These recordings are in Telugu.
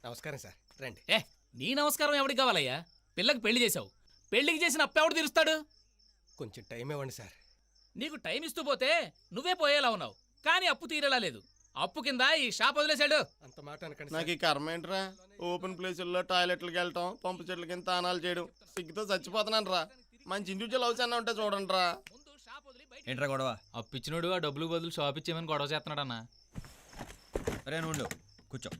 నమస్కారం సార్, రండి. నీ నమస్కారం ఎవరికి కావాలయ్యా? పిల్లకి పెళ్లి చేసావు, పెళ్లికి చేసిన అప్పు ఎవడు తీరుస్తాడు? కొంచెం టైం ఇవ్వండి సార్. నీకు టైం ఇస్తూ పోతే నువ్వే పోయేలా ఉన్నావు, కానీ అప్పు తీరేలా లేదు. అప్పు కింద ఈ షాప్ వదిలేశాడు. అంత మాట అనకండి నాకు సార్. ఈ కర్మ ఏంట్రా? ఓపెన్ ప్లేసుల్లో టాయిలెట్లకు వెళ్ళటం, పంపు చెట్ల కింద తానాలు చేయడం, సిగ్గుతో చచ్చిపోతున్నాను రా. మంచి ఇండివిజువల్ హౌస్ అన్న ఉంటే చూడండి రా. ముందు షాప్ వదిలి బయట ఏంట్రా గొడవ? అప్పిచ్చినోడు ఆ డబ్బులు బదులు షాప్ ఇచ్చేమని గొడవ చేస్తున్నాడు అన్న. అరే ఉండు, కూర్చో.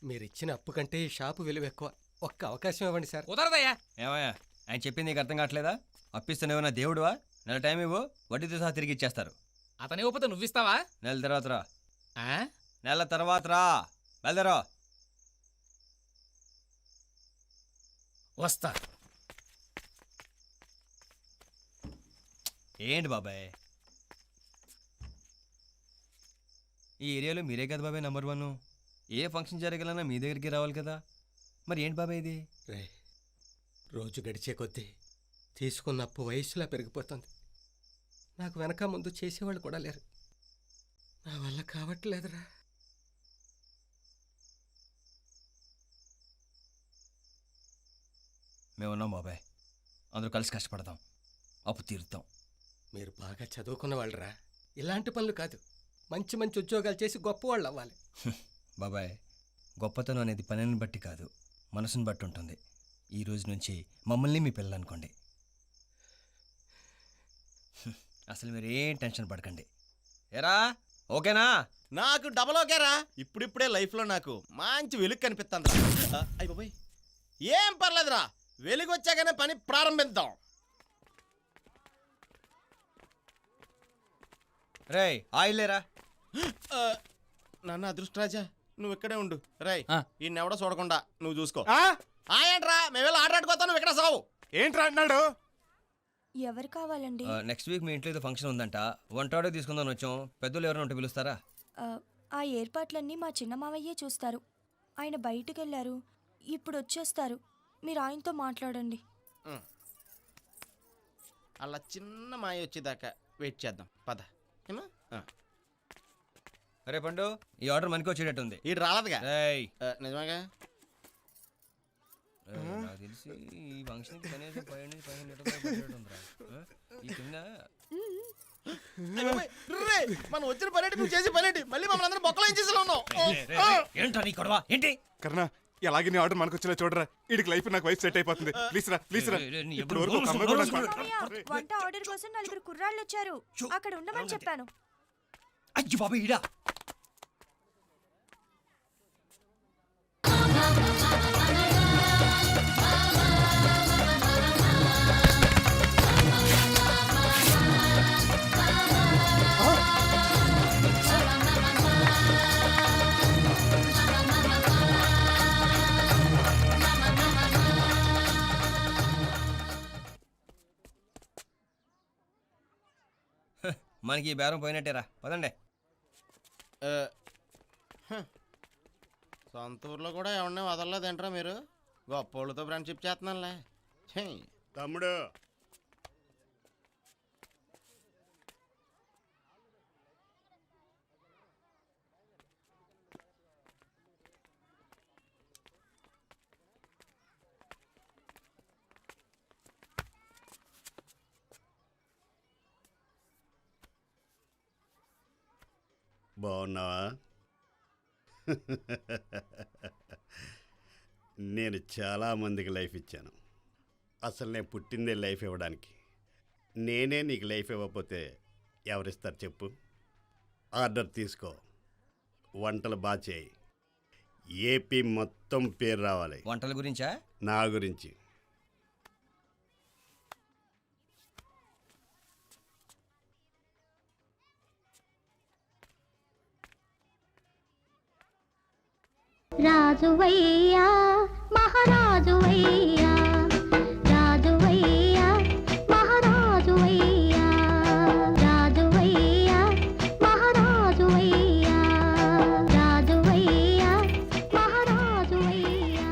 మీరు ఇచ్చిన అప్పు కంటే ఈ షాపు విలువ ఎక్కువ. ఒక్క అవకాశం ఇవ్వండి సార్. కుదరదయ్యా. ఏమయ్యా, ఆయన చెప్పింది నీకు అర్థం కావట్లేదా? అప్పిస్తున్నావేనా దేవుడువా? నెల టైం ఇవ్వు, వడ్డీతో సహా తిరిగి ఇచ్చేస్తారు. అతని ఊపితే నువ్విస్తావా? నెల తర్వాత రా. ఆ? నెల తర్వాత రా, వెళ్దరా. వస్తా. ఏంటి బాబాయ్, ఈ ఏరియాలో మీరే కదా బాబాయ్ నంబర్ 1. ఏ ఫంక్షన్ జరగాలన్నా మీ దగ్గరికి రావాలి కదా. మరి ఏంటి బాబాయ్ ఇది? రే, రోజు గడిచే కొద్దీ తీసుకున్న అప్పు వయసులా పెరిగిపోతుంది. నాకు వెనక ముందు చేసేవాళ్ళు కూడా లేరు. నా వల్ల కావట్లేదురా. మేమున్నాం బాబాయ్, అందరూ కలిసి కష్టపడదాం, అప్పు తీరుతాం. మీరు బాగా చదువుకున్న వాళ్ళరా. ఇలాంటి పనులు కాదు, మంచి మంచి ఉద్యోగాలు చేసి గొప్పవాళ్ళు అవ్వాలి. బాబాయ్, గొప్పతనం అనేది పనిని బట్టి కాదు, మనసుని బట్టి ఉంటుంది. ఈ రోజు నుంచి మమ్మల్ని మీ పిల్లలు అనుకోండి. అసలు మీరు ఏం టెన్షన్ పడకండి. ఏరా, ఓకేనా? నాకు డబల్ ఓకేరా. ఇప్పుడిప్పుడే లైఫ్లో నాకు మంచి వెలుగు కనిపిస్తుంది. అయ్య బాబాయ్, ఏం పర్లేదురా, వెలుగు వచ్చాకనే పని ప్రారంభిద్దాం. రేయ్, ఆయిల్ లేరా? నాన్న అదృష్టరాజా, నువ్వు ఇక్కడే ఉండు. రై, ఆ. ఈయనెవడో చూడకుండా నువ్వు చూసుకో. ఏంట్రా, మేము ఆటాడుకోతావు, నువ్వు ఇక్కడ సావు. ఏంట్రా అన్నాడు? ఎవరు కావాలండి? నెక్స్ట్ వీక్ మీ ఇంట్లో ఏదో ఫంక్షన్ ఉందంట, వంట ఆర్డర్ తీసుకుందాం వచ్చాం. పెద్దలు ఎవరైనా ఉంటే పిలుస్తారా? ఆ ఏర్పాట్లన్నీ మా చిన్న మావయ్యే చూస్తారు. ఆయన బయటికి వెళ్ళారు, ఇప్పుడు వచ్చేస్తారు. మీరు ఆయనతో మాట్లాడండి. అలా చిన్న మాయ వచ్చేదాకా వెయిట్ చేద్దాం, పద. ఏమా? అరే పండు, ఈ ఆర్డర్ మనకి వచ్చేటట్టు ఉంది. ఈడు రాలేదుగా? రేయ్, నిజమేగా? నాకు తెలిసి ఈ ఫంక్షన్కి కనీసం 500 లీటర్లు బడ్జెట్ ఉందిరా. ఈ కింద మనం వచ్చిన పని నువ్వు చేసి పని మళ్ళీ మమ్మల్ని అందరూ బొక్కలో ఏం చేసేలా ఉన్నావు? ఏంటో నీ గొడవ ఏంటి? కర్ణ, ఎలాగే నీ ఆర్డర్ మనకు వచ్చేలా చూడరా. ఇడికి లైఫ్ నాకు వైఫ్ సెట్ అయిపోతుంది. ప్లీజ్ రా, ప్లీజ్ రా. ఇప్పుడు వరకు ఒక అమ్మాయి కూడా మావయ్య, వంట ఆర్డర్ కోసం 4 కుర్రాళ్ళు వచ్చారు. అక్కడ ఉండమని చెప్పాను. అయ్యి బాబా, ఈడా మనకి ఈ బేరం పోయినట్టేరా, పదండి. సొంత ఊర్లో కూడా ఎవరినే వదలలేదేంట్రా మీరు? గొప్పోళ్ళతో ఫ్రెండ్షిప్ చేస్తున్నానులే. తమ్ముడు, బాగున్నావా? నేను చాలామందికి లైఫ్ ఇచ్చాను. అసలు నేను పుట్టిందే లైఫ్ ఇవ్వడానికి. నేనే నీకు లైఫ్ ఇవ్వకపోతే ఎవరిస్తారు చెప్పు? ఆర్డర్ తీసుకో, వంటలు బాగా చేయి, ఏపీ మొత్తం పేరు రావాలి. వంటల గురించా? నా గురించి. రాజువయ్యా మహారాజువయ్యా, రాజువయ్యా మహారాజువయ్యా, రాజువయ్యా మహారాజువయ్యా, రాజువయ్యా మహారాజువయ్యా.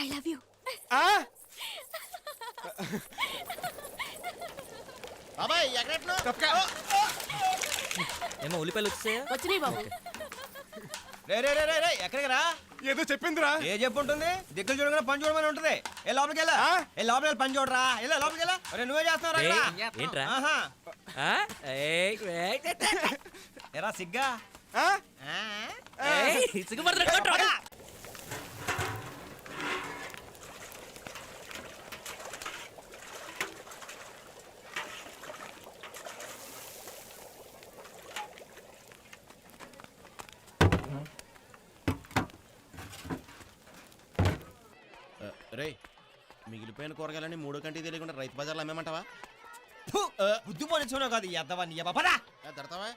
I love you. ఆ? బాబాయ్ ఎక్కడెట్లు తప్పకా. ఏమో ఉల్లిపాయలు వచ్చాయా? వచ్చినాయి బాబు. రే రే రే రే రే ఎక్కడికి రా? ఏదో చెప్పిందిరా. ఏ చెప్పు ఉంటుంది? దిక్కులు చూడగానే పని చూడమని ఉంటుంది. ఏ లోపలికి వెళ్ళా? ఆ? ఏ లోపలికి వెళ్ళి పని చూడరా? వెళ్ళా లోపలికి వెళ్ళా. అరే నువ్వే చేస్తున్నావు ఏయ్, రా. ఏంట్రా? ఆహా. ఆ? ఏయ్, ఏయ్, ఎరా సిగ్గా? ఆ? ఆ? ఏయ్, సిగ్గుపడుతున్నాడు, కొట్రా. రే మిగిలిపోయిన కూరగాయలని మూడో కంటికి తెలియకుండా రైతు బజార్లో అమ్మేమంటావా? ఫు, బుద్ధి పోనిచ్చుకున్నావు కాదు ఎద్దవా నీ అబ్బా పదా. దడతావా?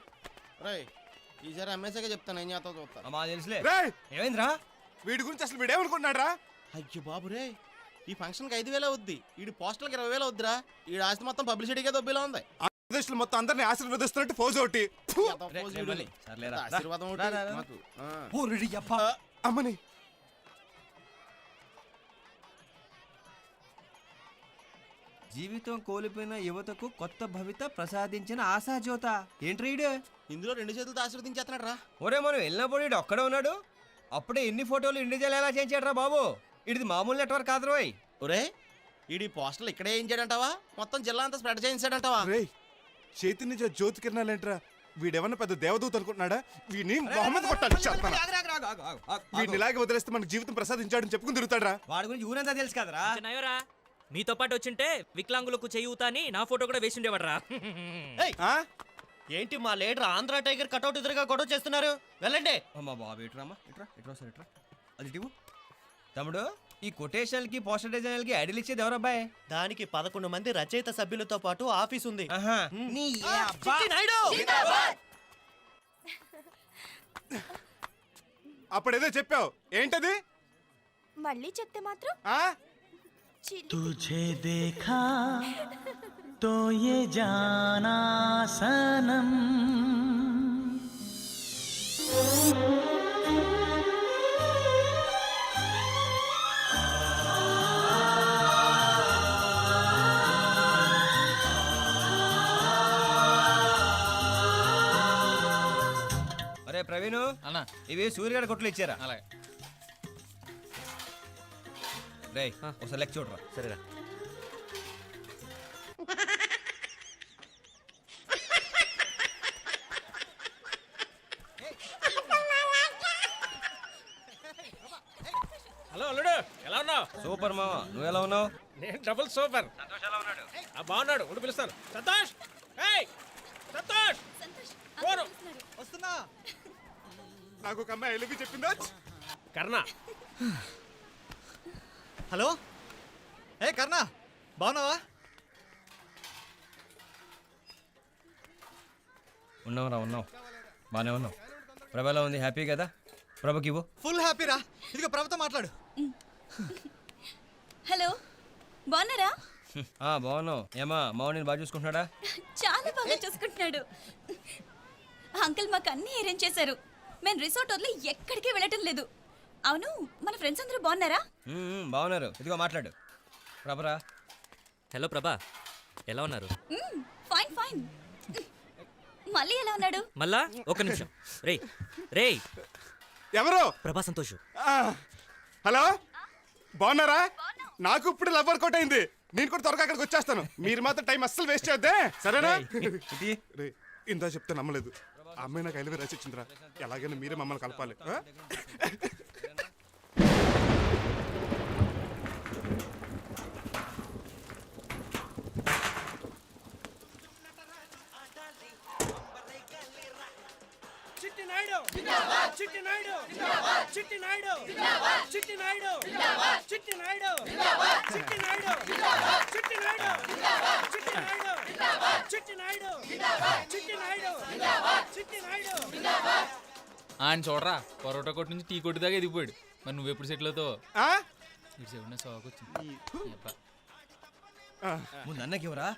రే ఈసారి అమ్మేసాక చెప్తాను ఏం చేస్తావు చూస్తా. అమ్మా తెలుసులే. రేయ్, ఏమైందిరా? వీడి గురించి అసలు వీడేమనుకున్నాడు రా? అయ్యో బాబు రే ఈ ఫంక్షన్కి 5,000 అవుద్ది, ఈడి పోస్టర్కి 20,000 అవుద్దిరా. ఈడి ఆస్తి మొత్తం పబ్లిసిటీకే దొబ్బిలా ఉంది. ఆంధ్రదేశ్లో మొత్తం అందరినీ ఆశీర్వదిస్తున్నట్టు ఫోజు ఒకటి. ఫు! ఎంత రే, పోజు రే, వీడు. మళ్ళీ. సర్లేరా. ఎంత ఆశీర్వాదం ఒకటి రా, రా, రా. మాకు. ఆ. ఓ రెడీ అబ్బా. అమ్మని జీవితం కోల్పోయిన యువతకు కొత్త భవిత ప్రసాదించిన ఆశాజ్యోత. ఏంటి రీడు? ఇందులో 2 చేతులతో ఆశీర్వదించేస్తున్నాడు రా. ఒరే మనం వెళ్ళినప్పుడు ఇడు ఒక్కడే ఉన్నాడు. అప్పుడే ఎన్ని ఫోటోలు ఇండివిజువల్ ఎలా చేయించాడు బాబు. ఇది మామూలు నెట్వర్క్ కాదు రోయ్. ఒరే ఈడి పోస్టర్లు ఇక్కడే వేయించాడంటావా? మొత్తం జిల్లా అంతా స్ప్రెడ్ చేయించాడంటావా? రేయ్, చేతి నుంచి జ్యోతి కిరణాలేంట్రా? వీడేమన్నా పెద్ద దేవదూత అనుకుంటున్నాడా? వీడిని మొహమ్మద్ కొట్టాలి చెప్తాను. వీడిని ఇలాగే వదిలేస్తే మనకు జీవితం ప్రసాదించాడని చెప్పుకుని తిరుగుతాడ్రా. వాడి గురించి ఊరంతా తెలుసు కదరా. చిన్నయ్యరా, మీతో పాటు వచ్చింటే వికలాంగులకు చేయూతా అని నా ఫోటో కూడా వేసి ఉండేవాడ్రా. ఆ? ఏంటి మా లీడర్ ఆంధ్ర టైగర్ కటౌట్ ఎదురుగా గొడవ చేస్తున్నారు? వెళ్ళండి. అమ్మా బాబు ఇట్రామా ఇట్రా ఇట్రా సార్ ఇట్రా. అది ఇటు తమ్ముడు. ఈ కొటేషన్లకి పోస్టర్ డిజైన్లకి ఐడియల్ ఇచ్చేది ఎవరబ్బాయి? దానికి 11 మంది రచయిత సభ్యులతో పాటు ఆఫీస్ ఉంది. ఆహా. నీ అబ్బా. అప్పుడేదో చెప్పావు, ఏంటది? మళ్ళీ చెప్తే మాత్రం ఆ? तुझे देखा तो ये जाना सनम. అరే ప్రవీణు, అన్నా ఇవి సూర్యగడ కొట్లు ఇచ్చారా? అలాగే. రేయ్ ఒకసారి లెక్క చూడరా. సరేరా. హలో అల్లుడు, ఎలా ఉన్నావు? సూపర్ మామ, నువ్వు ఎలా ఉన్నావు? నేను డబుల్ సూపర్. బాగున్నాడు, ఉండి పిలుస్తాను. సంతోష్, ఏయ్ సంతోష్, ఫోను. వస్తున్నా. నాకు ఒక అమ్మాయి ఎలుగు చెప్పిందా? కర్ణ, హలో ఏ కర్ణ, బాగున్నావా? ఉన్నావురా ఉన్నావు, బాగానే ఉన్నావు. ప్రభ ఎలా ఉంది? హ్యాపీ కదా? ప్రభకి ఇవ్వు. ఫుల్ హ్యాపీరా. ఇదిగో ప్రభుతో మాట్లాడు. హలో, బాగున్నారా? బాగున్నావు. ఏమా మావ నేను బాగా చూసుకుంటున్నాడా? చాలా బాగా చూసుకుంటున్నాడు. అంకుల్ మాకు అన్నీ అరేంజ్ చేశారు. మేము రిసార్ట్ వదిలి ఎక్కడికి వెళ్ళటం లేదు. అవును, మన ఫ్రెండ్స్ అందరూ బాగున్నారా? బాగున్నారు. ఇదిగో మాట్లాడు. ప్రభరా. హలో ప్రభా, ఎలా ఉన్నారు? Fine fine. మళ్ళీ ఎలా ఉన్నాడు? మళ్ళా ఒక నిమిషం. రేయ్ రేయ్, ఎవరు? ప్రభా సంతోష్. ఆ, హలో, బాగున్నారా? నాకు ఇప్పుడు లవ్ వర్కౌట్ అయింది. నేను కూడా త్వరగా అక్కడికి వచ్చేస్తాను. మీరు మాత్రం టైం అస్సలు వేస్ట్ చేద్దే, సరేనా? రే, ఇందా చెప్తే నమ్మలేదు. ఆ అమ్మాయి నాకు ఐలవి రాసి ఇచ్చిందిరా. ఎలాగైనా మీరే మమ్మల్ని కలపాలి. ఆ? చిట్టి నాయుడు, చిట్టి నాయుడు, చిట్టి నాయుడు, చిట్టి నాయుడు, చిట్టి నాయుడు, చిట్టి నాయుడు, చిట్టి నాయుడు, చిట్టి నాయుడు, చిట్టి నాయుడు, చిట్టి నాయుడు, చిట్టి నాయుడు. ఆయన చూడరా, పరోటా కొట్టు నుంచి టీ కొట్టు దాకా ఎదిగిపోయాడు. మరి నువ్వెప్పుడు సెటిల్ అవుతావు? ఆ? ఇటు సెవెన్ సోకు వచ్చింది. అబ్బా. ముందు అన్నకి ఎవరా?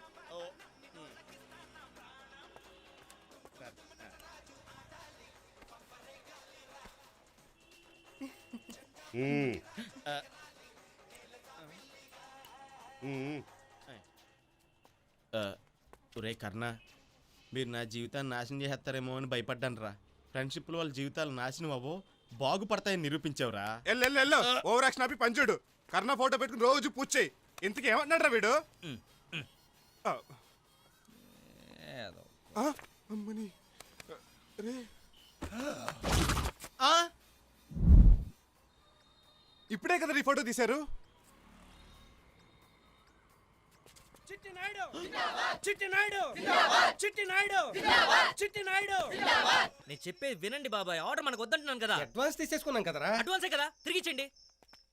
ఉమ్. ఉమ్. ఒరే కర్ణ, మీరు నా జీవితాన్ని నాశనం చేసేస్తారేమో అని భయపడ్డాను రా. ఫ్రెండ్షిప్లో వాళ్ళ జీవితాలు నాశనం అవ్వో బాగుపడతాయని నిరూపించావురా. ఎల్లు ఓవర్ యాక్షన్ ఆపి పంచుడు. కర్ణ ఫోటో పెట్టుకుని రోజు పూజ చేయి. ఇంతకీ ఏమంటున్నాడు రా వీడు? అమ్మని రే, ఇప్పుడే కదా ఈ ఫోటో తీశారు. నేను చెప్పేది వినండి బాబాయ్, ఆర్డర్ మనకు వద్దంటున్నాను కదా. అడ్వాన్స్ తీసేసుకున్నాం కదరా. అడ్వాన్సే కదా, తిరిగిచ్చండి.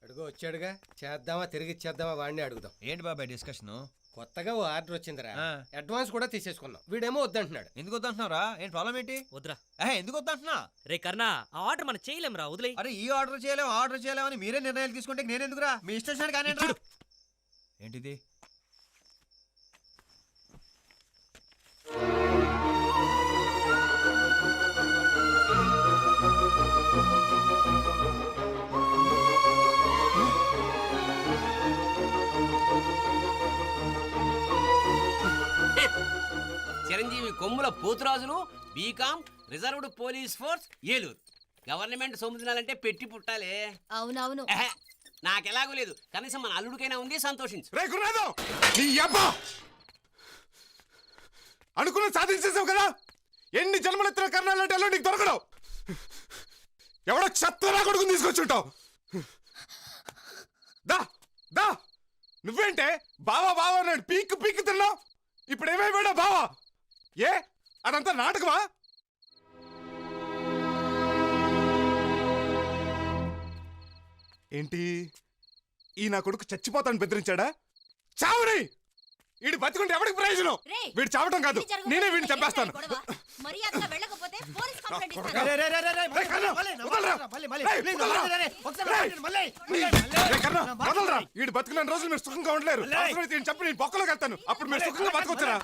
అడుగు వచ్చాడుగా, చేద్దామా తిరిగి ఇచ్చేద్దామా వాడిని అడుగుదాం. ఏంటి బాబాయ్ డిస్కషన్? కొత్తగా ఓ ఆర్డర్ వచ్చిందిరా, అడ్వాన్స్ కూడా తీసేసుకున్నాం. వీడేమో వద్దంటున్నాడు. ఎందుకు వద్దంటున్నారా? ఏంటి ప్రాబ్లం ఏంటి? వద్దురా. ఎందుకు వద్దంటున్నా? రే కర్ణా, ఆ ఆర్డర్ మనం చేయలేం రా, వదిలే. అరే ఈ ఆర్డర్ చేయలేమని మీరే నిర్ణయాలు తీసుకుంటే నేను ఎందుకురా? మీ ఇష్టం కానీ ఏంటిది? చిరంజీవి కొమ్ముల పోతురాజును B Com reserved police force Eluru. Government సొమ్ము తినాలంటే పెట్టి పుట్టాలే. అవునవును. నాకెలాగూ లేదు, కనీసం మన అల్లుడికైనా ఉంది, సంతోషించు. అనుకున్న సాధించేసావు కదా. ఎన్ని జన్మలెత్తిన కర్ణాలంటే నీకు దొరకడం. ఎవడో చెత్తనా కొడుకుని తీసుకొచ్చుంటావు. దా దా నువ్వేంటే బావా బావా అన్నాడు, పీక్కు తిన్నావు. ఇప్పుడు ఏమైపోయాడా బావా? ఏ అదంతా నాటకమా? ఏంటి ఈ నా కొడుకు చచ్చిపోతాను బెదిరించాడా? చావుని వీడు బతికుంటే ఎవరికి ప్రయోజనం? వీడు చావటం కాదు, నేనే వీడిని చంపేస్తాను. వీడు బతుకులేని రోజులు మీరు సుఖంగా ఉండలేరు. చెప్పి నేను బొక్కలోకి వెళ్తాను, అప్పుడు మీరు సుఖంగా బతకొచ్చురా.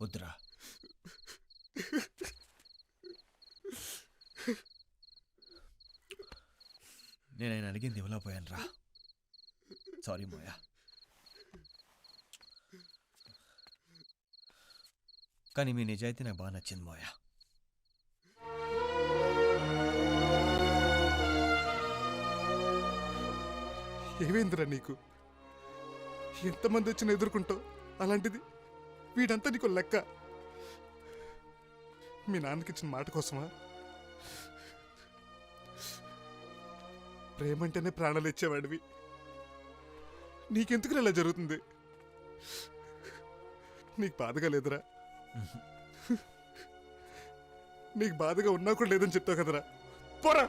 వద్దురా. నేను ఆయన అడిగింది ఇవ్వలేకపోయాను రా. సారీ మోయా. కానీ మీ నిజాయితీ నాకు బాగా నచ్చింది మోయా. ఏమైందిరా నీకు? ఎంతమంది వచ్చినా ఎదుర్కొంటావు, అలాంటిది వీడంతా నీకు లెక్క. మీ నాన్నకిచ్చిన మాట కోసమా? ప్రేమంటేనే ప్రాణాలు ఇచ్చేవాడివి. నీకెందుకు ఇలా జరుగుతుంది? నీకు బాధగా లేదురా? నీకు బాధగా ఉన్నా కూడా లేదని చెప్తావు కదరా. పోరా.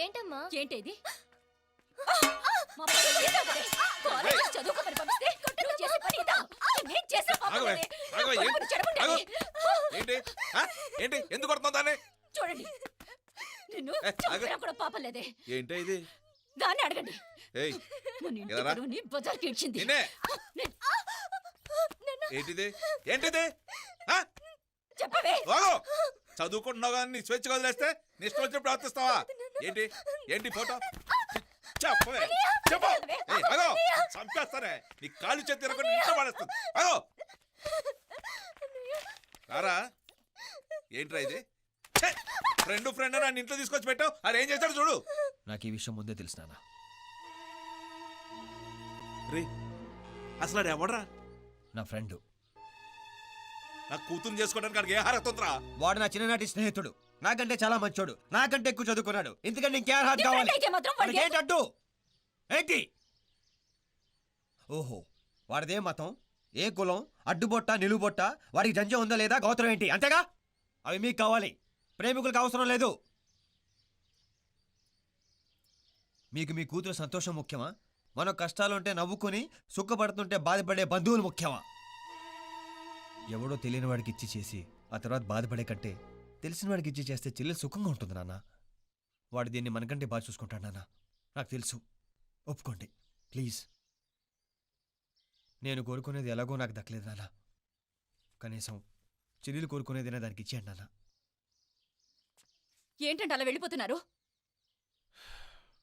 ఏంటమ్మా? ఏంటిది? ఏంటి ఎందుకు కొడుతున్నావు దాన్ని? చూడండి, నిన్ను కూడా పాపం లేదే. ఏంటి ఇది? దాన్ని అడగండి. బజార్కి ఇచ్చింది. ఏంటిది? ఏంటిది? చెప్పవే. చదువుకుంటున్నావు కానీ నీ స్వేచ్ఛ వదిలేస్తే నీ ఇష్టం వచ్చినప్పుడు ప్రవర్తిస్తావా? ఏంటి ఏంటి ఫోటో? చెప్పవే, చెప్పు. అగో చంపేస్తానే, నీ కాలు చేతి తిరగకుండా ఇంట్లో పడేస్తుంది. అగో రారా. ఏంట్రా ఇది? ఫ్రెండ్ అని ఇంట్లో తీసుకొచ్చి పెట్టావు, అది ఏం చేస్తాడు చూడు. నాకు ఈ విషయం ముందే తెలుసు నాన్న. రే అసలు అది ఎవడరా? నా ఫ్రెండ్. నా కూతురు చేసుకోవడానికి అడిగి ఏ హారతుందిరా? వాడు నా చిన్ననాటి స్నేహితుడు. నాకంటే చాలా మంచోడు, నాకంటే ఎక్కువ చదువుకున్నాడు. ఎందుకంటే ఇంకే అర్హత నీ కావాలి? friend అయితే మాత్రం వాడికి వాడికి ఏంటడ్డు? ఏంటి? ఓహో, వాడిదే మతం, ఏ కులం, అడ్డుబొట్ట నిలువుబొట్ట, వాడికి జంజం ఉందా లేదా, గౌత్రం ఏంటి, అంతేగా? అవి మీకు కావాలి, ప్రేమికులకు అవసరం లేదు. మీకు మీ కూతురు సంతోషం ముఖ్యమా? మనం కష్టాలుంటే నవ్వుకుని సుఖపడుతుంటే బాధపడే బంధువులు ముఖ్యమా? ఎవడో తెలియని వాడికి ఇచ్చి చేసి ఆ తర్వాత బాధపడే కంటే తెలిసిన వాడికి ఇచ్చి చేస్తే చెల్లెలు సుఖంగా ఉంటుంది నాన్న. వాడు దీన్ని మనకంటే బాగా చూసుకుంటాడు నాన్న, నాకు తెలుసు. ఒప్పుకోండి ప్లీజ్. నేను కోరుకునేది ఎలాగో నాకు దక్కలేదు నాన్న. కనీసం చెల్లెలు కోరుకునేదైనా దానికి ఇచ్చేయండి నాన్న. ఏంటంటే అలా వెళ్ళిపోతున్నారు?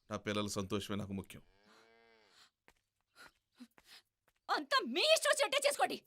నా పిల్లల సంతోషమే నాకు ముఖ్యం. అంతా మీ ఇష్టం వచ్చినట్టే చేసుకోండి.